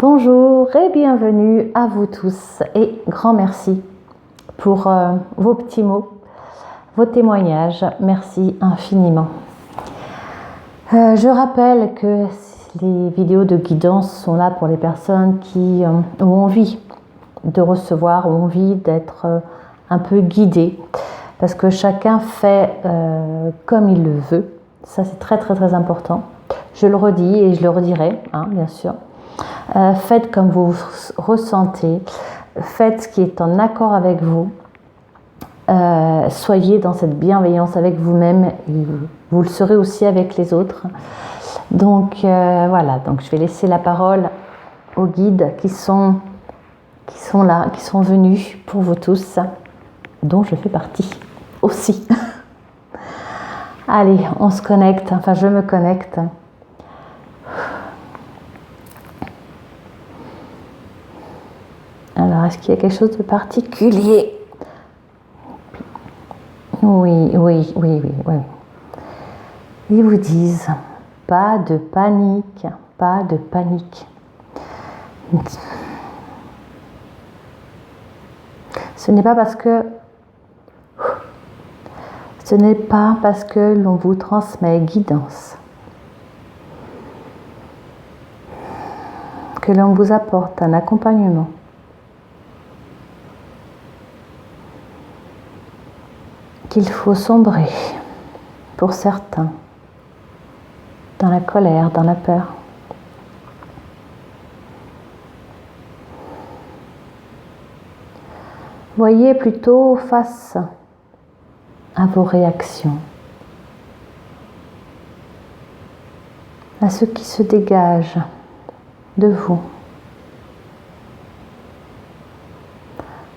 Bonjour et bienvenue à vous tous et grand merci pour vos petits mots, vos témoignages. Merci infiniment. Je rappelle que les vidéos de guidance sont là pour les personnes qui ont envie de recevoir, ont envie d'être un peu guidées, parce que chacun fait comme il le veut. Ça, c'est très très très important. Je le redis et je le redirai, bien sûr. Faites comme vous ressentez, faites ce qui est en accord avec vous. Soyez dans cette bienveillance avec vous-même et vous le serez aussi avec les autres. Donc voilà, donc je vais laisser la parole aux guides qui sont là, qui sont venus pour vous tous, dont je fais partie aussi. Allez, on se connecte, enfin je me connecte. Alors, est-ce qu'il y a quelque chose de particulier? Oui. Ils vous disent, pas de panique, pas de panique. Ce n'est pas parce que l'on vous transmet guidance, que l'on vous apporte un accompagnement, qu'il faut sombrer, pour certains, dans la colère, dans la peur. Voyez plutôt face à vos réactions, à ce qui se dégage de vous.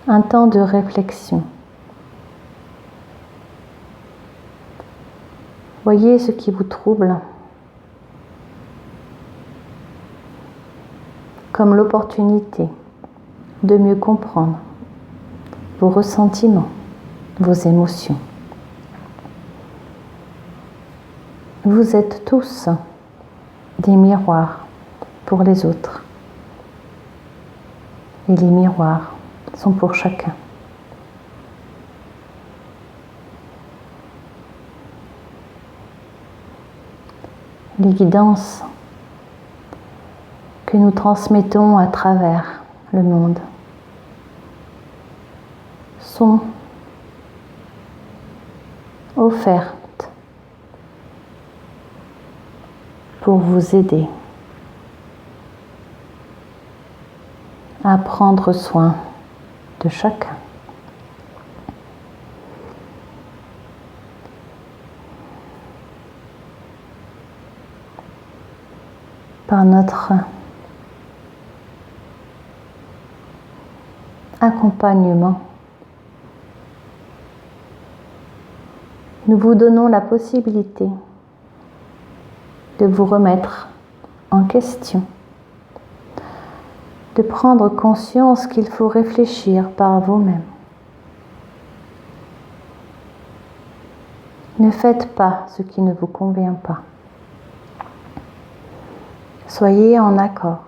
Un temps de réflexion. Voyez ce qui vous trouble comme l'opportunité de mieux comprendre vos ressentiments, vos émotions. Vous êtes tous des miroirs pour les autres. Et les miroirs sont pour chacun. Les guidances que nous transmettons à travers le monde sont offertes pour vous aider à prendre soin de chacun. Par notre accompagnement, nous vous donnons la possibilité de vous remettre en question, de prendre conscience qu'il faut réfléchir par vous-même. Ne faites pas ce qui ne vous convient pas. Soyez en accord.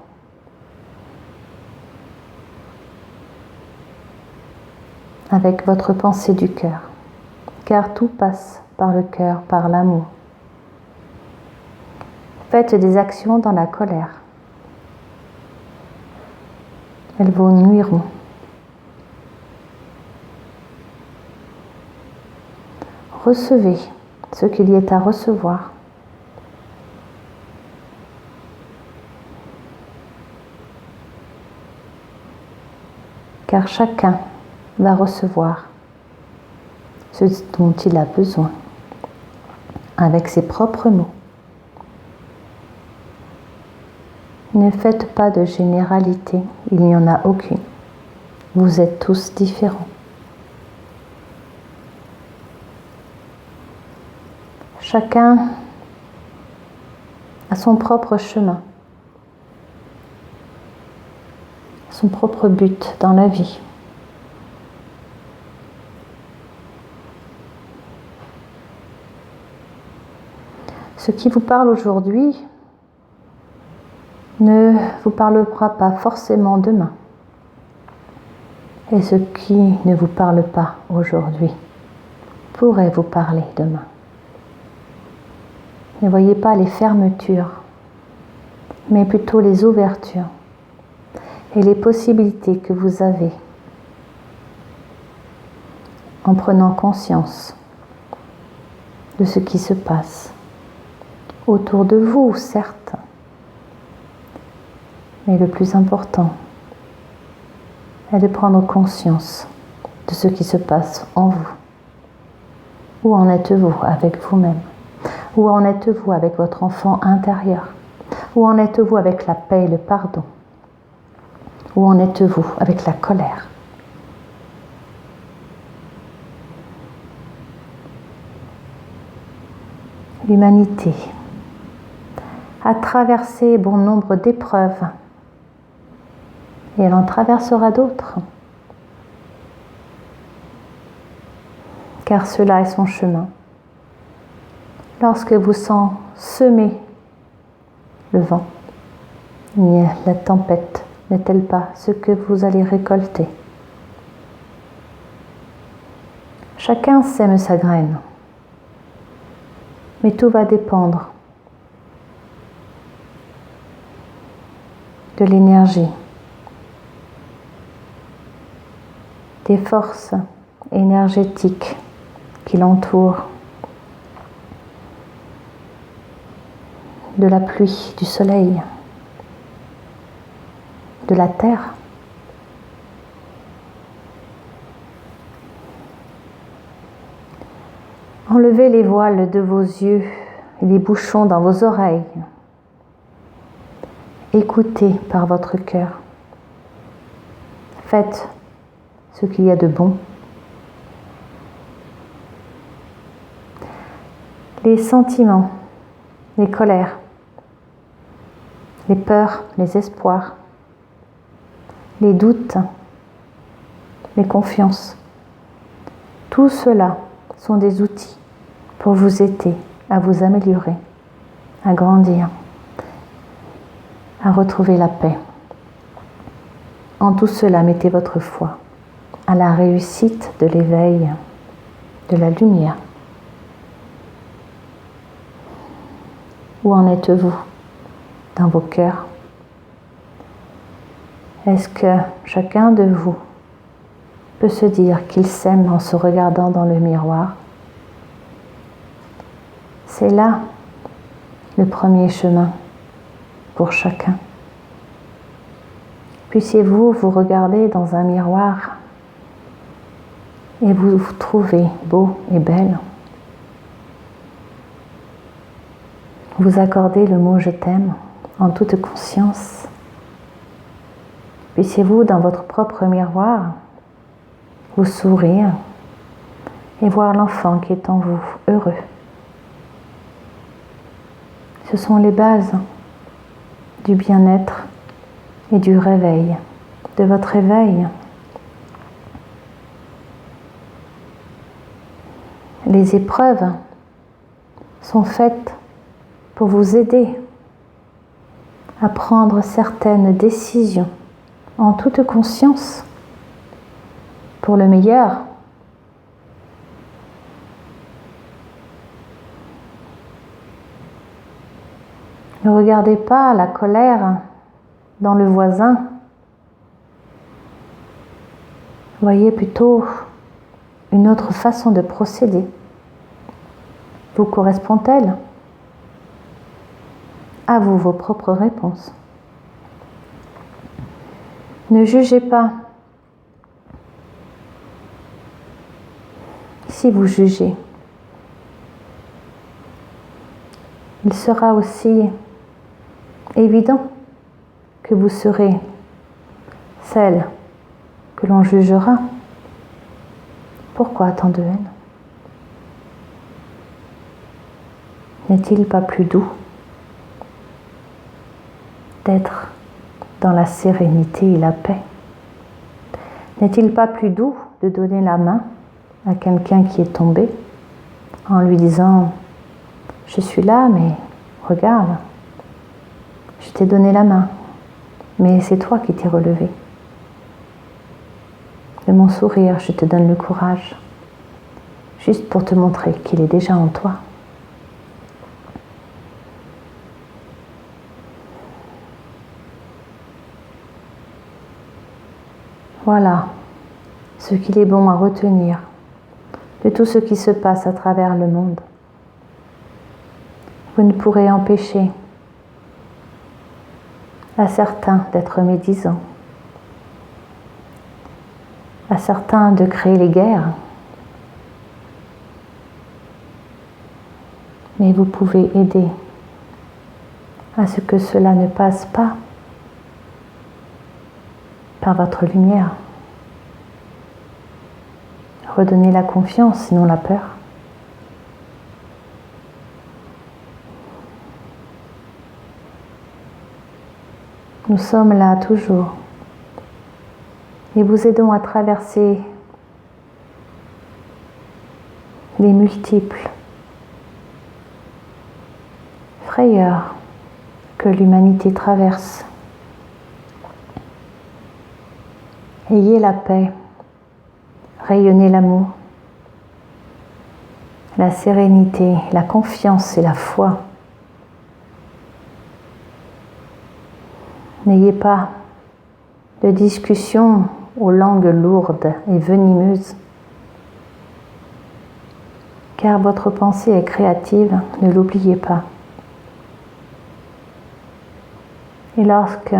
Avec votre pensée du cœur, car tout passe par le cœur, par l'amour. Faites des actions dans la colère. Elles vous nuiront. Recevez ce qu'il y est à recevoir. Car chacun va recevoir ce dont il a besoin, avec ses propres mots. Ne faites pas de généralité, il n'y en a aucune. Vous êtes tous différents. Chacun a son propre chemin, son propre but dans la vie. Ce qui vous parle aujourd'hui ne vous parlera pas forcément demain. Et ce qui ne vous parle pas aujourd'hui pourrait vous parler demain. Ne voyez pas les fermetures, mais plutôt les ouvertures et les possibilités que vous avez en prenant conscience de ce qui se passe autour de vous, certes, mais le plus important est de prendre conscience de ce qui se passe en vous. Où en êtes-vous avec vous-même? Où en êtes-vous avec votre enfant intérieur? Où en êtes-vous avec la paix et le pardon? Où en êtes-vous avec la colère? L'humanité a traversé bon nombre d'épreuves et elle en traversera d'autres, car cela est son chemin. Lorsque vous semez le vent, la tempête n'est-elle pas ce que vous allez récolter? Chacun sème sa graine, mais tout va dépendre de l'énergie, des forces énergétiques qui l'entourent, de la pluie, du soleil, de la terre. Enlevez les voiles de vos yeux et les bouchons dans vos oreilles. Écoutez par votre cœur. Faites ce qu'il y a de bon. Les sentiments, les colères, les peurs, les espoirs, les doutes, les confiances, tout cela sont des outils pour vous aider à vous améliorer, à grandir, à retrouver la paix. En tout cela, mettez votre foi à la réussite de l'éveil, de la lumière. Où en êtes-vous dans vos cœurs? Est-ce que chacun de vous peut se dire qu'il s'aime en se regardant dans le miroir? C'est là le premier chemin pour chacun. Puissiez-vous vous regarder dans un miroir et vous vous trouvez beau et belle. Vous accordez le mot « je t'aime » en toute conscience. Puissiez-vous, dans votre propre miroir, vous sourire et voir l'enfant qui est en vous, heureux. Ce sont les bases du bien-être et du réveil, de votre éveil. Les épreuves sont faites pour vous aider à prendre certaines décisions en toute conscience pour le meilleur. Ne regardez pas la colère dans le voisin. Voyez plutôt une autre façon de procéder. Vous correspond-elle? À vous vos propres réponses. Ne jugez pas. Si vous jugez, il sera aussi évident que vous serez celle que l'on jugera. Pourquoi tant de haine? N'est-il pas plus doux d'être dans la sérénité et la paix? N'est-il pas plus doux de donner la main à quelqu'un qui est tombé en lui disant « Je suis là, mais regarde, Je t'ai donné la main, mais c'est toi qui t'es relevé. De mon sourire, je te donne le courage, juste pour te montrer qu'il est déjà en toi. Voilà ce qu'il est bon à retenir de tout ce qui se passe à travers le monde. Vous ne pourrez empêcher à certains d'être médisants, à certains de créer les guerres, mais vous pouvez aider à ce que cela ne passe pas par votre lumière. Redonnez la confiance, sinon la peur. Nous sommes là toujours et vous aidons à traverser les multiples frayeurs que l'humanité traverse. Ayez la paix, rayonnez l'amour, la sérénité, la confiance et la foi. N'ayez pas de discussions aux langues lourdes et venimeuses, car votre pensée est créative, ne l'oubliez pas. Et lorsque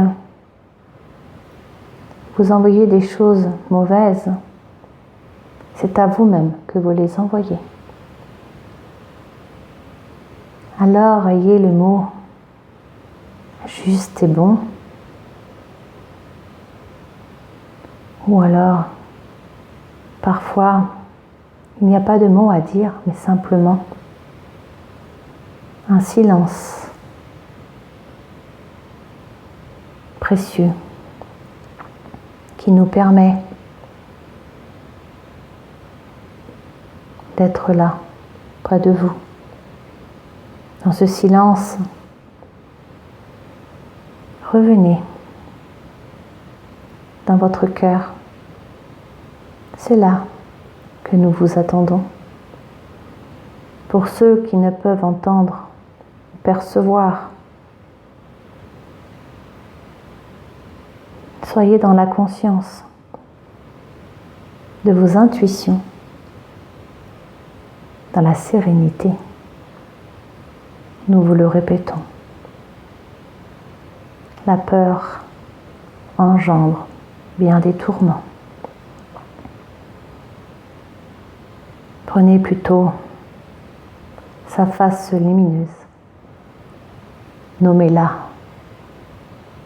vous envoyez des choses mauvaises, c'est à vous-même que vous les envoyez. Alors ayez le mot juste et bon, ou alors parfois il n'y a pas de mots à dire, mais simplement un silence précieux qui nous permet d'être là, près de vous. Dans ce silence, revenez dans votre cœur. C'est là que nous vous attendons. Pour ceux qui ne peuvent entendre ou percevoir, soyez dans la conscience de vos intuitions, dans la sérénité. Nous vous le répétons. La peur engendre bien des tourments. Prenez plutôt sa face lumineuse. Nommez-la.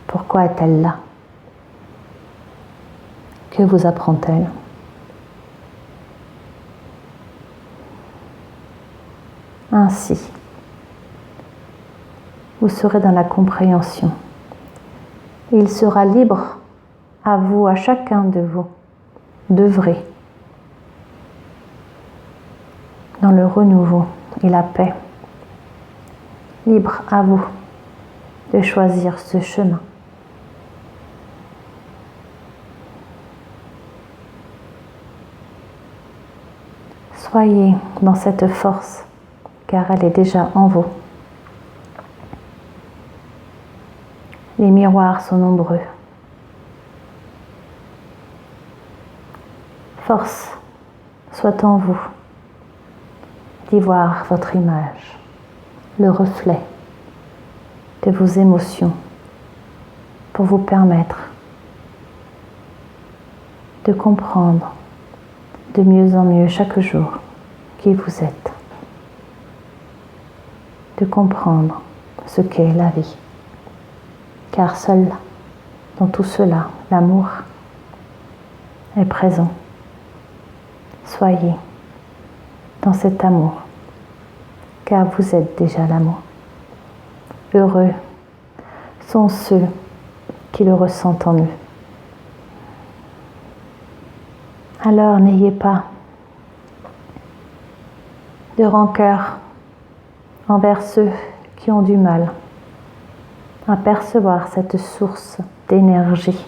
Pourquoi est-elle là? Que vous apprend-elle? Ainsi, vous serez dans la compréhension. Il sera libre à vous, à chacun de vous, d'œuvrer dans le renouveau et la paix. Libre à vous de choisir ce chemin. Soyez dans cette force, car elle est déjà en vous. Les miroirs sont nombreux. Force soit en vous d'y voir votre image, le reflet de vos émotions, pour vous permettre de comprendre de mieux en mieux chaque jour qui vous êtes, de comprendre ce qu'est la vie. Car seul dans tout cela, l'amour est présent. Soyez dans cet amour, car vous êtes déjà l'amour. Heureux sont ceux qui le ressentent en eux. Alors n'ayez pas de rancœur envers ceux qui ont du mal à percevoir cette source d'énergie.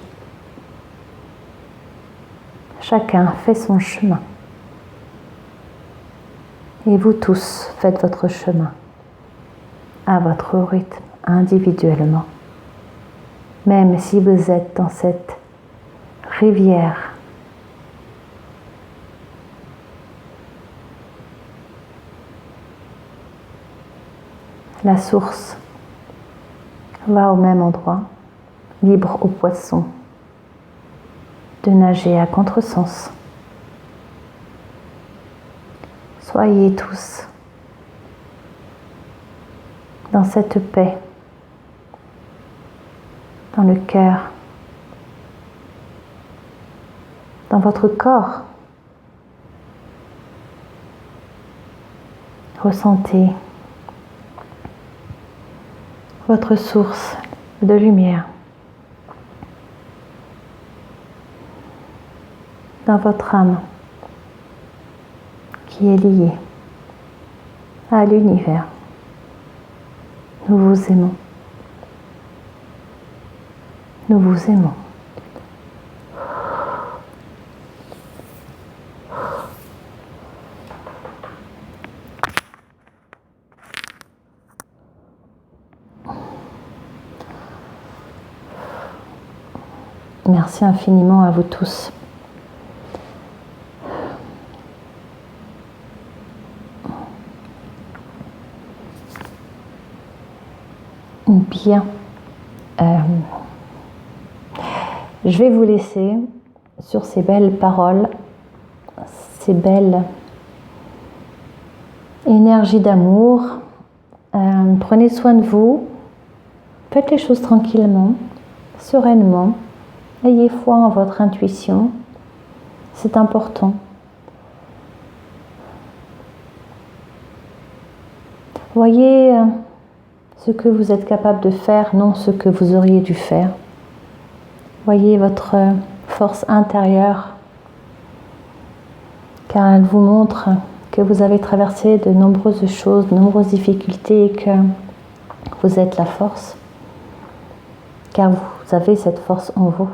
Chacun fait son chemin. Et vous tous faites votre chemin à votre rythme, individuellement. Même si vous êtes dans cette rivière, la source va au même endroit, libre aux poissons de nager à contresens. Soyez tous dans cette paix, dans le cœur, dans votre corps. Ressentez votre source de lumière dans votre âme qui est liée à l'univers. Nous vous aimons. Nous vous aimons. Merci infiniment à vous tous. Bien. Je vais vous laisser sur ces belles paroles, ces belles énergies d'amour. Prenez soin de vous. Faites les choses tranquillement, sereinement. Ayez foi en votre intuition. C'est important. Voyez ce que vous êtes capable de faire, non ce que vous auriez dû faire. Voyez votre force intérieure, car elle vous montre que vous avez traversé de nombreuses choses, de nombreuses difficultés, et que vous êtes la force, car vous avez cette force en vous.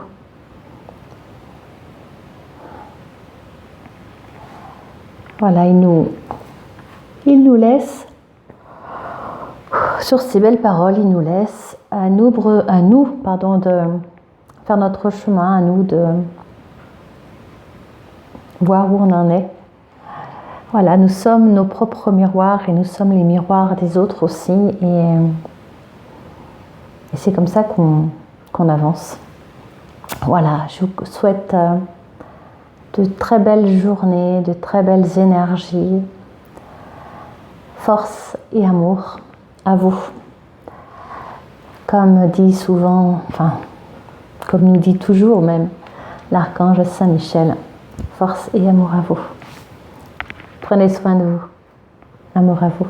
Voilà, il nous laisse. Sur ces belles paroles, il nous laisse à nous de faire notre chemin, à nous de voir où on en est. Voilà, nous sommes nos propres miroirs et nous sommes les miroirs des autres aussi. Et c'est comme ça qu'on avance. Voilà, je vous souhaite de très belles journées, de très belles énergies, force et amour. À vous. Comme dit souvent, comme nous dit toujours même l'archange Saint-Michel, force et amour à vous. Prenez soin de vous. Amour à vous.